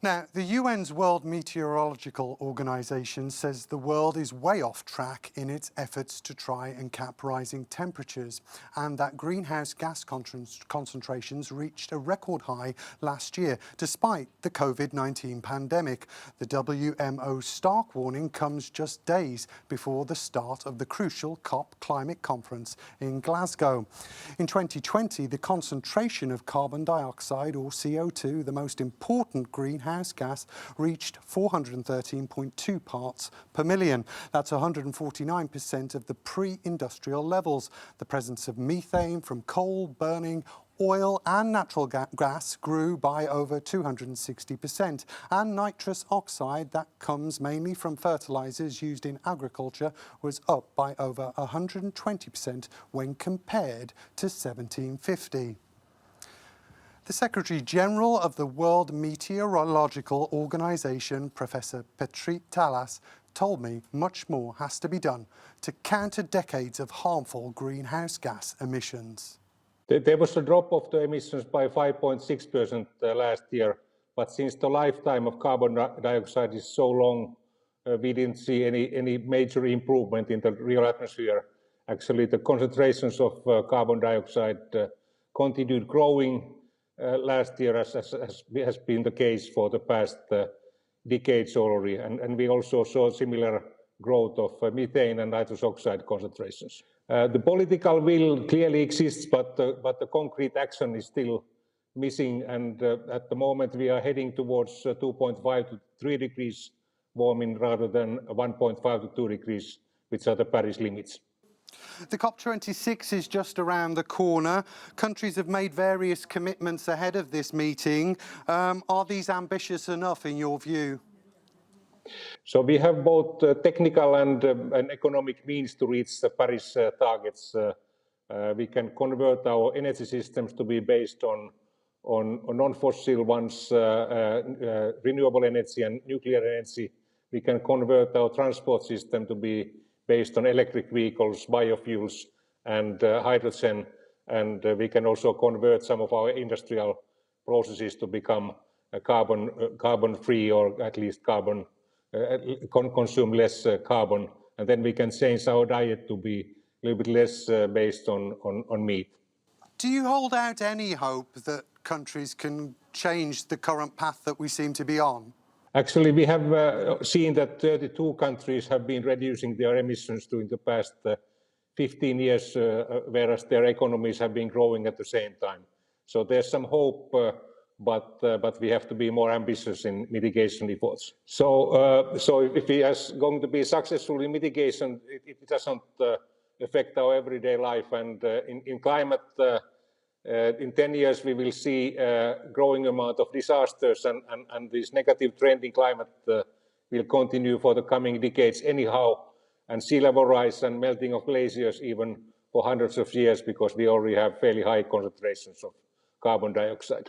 Now, the UN's World Meteorological Organisation says the world is way off track in its efforts to try and cap rising temperatures, and that greenhouse gas concentrations reached a record high last year, despite the COVID-19 pandemic. The WMO's stark warning comes just days before the start of the crucial COP climate conference in Glasgow. In 2020, the concentration of carbon dioxide, or CO2, the most important greenhouse gas, reached 413.2 parts per million. That's 149% of the pre-industrial levels. The presence of methane from coal burning, oil and natural gas grew by over 260%, and nitrous oxide, that comes mainly from fertilizers used in agriculture, was up by over 120% when compared to 1750. The Secretary-General of the World Meteorological Organisation, Professor Petri Talas, told me much more has to be done to counter decades of harmful greenhouse gas emissions. There was a drop of the emissions by 5.6% last year, but since the lifetime of carbon dioxide is so long, we didn't see any major improvement in the real atmosphere. Actually, the concentrations of carbon dioxide continued growing last year, as has been the case for the past decades already, and we also saw similar growth of methane and nitrous oxide concentrations. The political will clearly exists, but the concrete action is still missing, and at the moment we are heading towards 2.5 to 3 degrees warming rather than 1.5 to 2 degrees, which are the Paris limits. The COP26 is just around the corner. Countries have made various commitments ahead of this meeting. Are these ambitious enough in your view? So we have both technical and economic means to reach the Paris targets. We can convert our energy systems to be based on non-fossil ones, renewable energy and nuclear energy. We can convert our transport system to be based on electric vehicles, biofuels and hydrogen, and we can also convert some of our industrial processes to become carbon-free, or at least consume less carbon, and then we can change our diet to be a little bit less based on meat. Do you hold out any hope that countries can change the current path that we seem to be on? Actually, we have seen that 32 countries have been reducing their emissions during the past 15 years, whereas their economies have been growing at the same time. So there's some hope, but we have to be more ambitious in mitigation efforts. So if we are going to be successful in mitigation, it doesn't affect our everyday life. And in climate, in 10 years, we will see a growing amount of disasters, and this negative trend in climate will continue for the coming decades anyhow, and sea level rise and melting of glaciers even for hundreds of years, because we already have fairly high concentrations of carbon dioxide.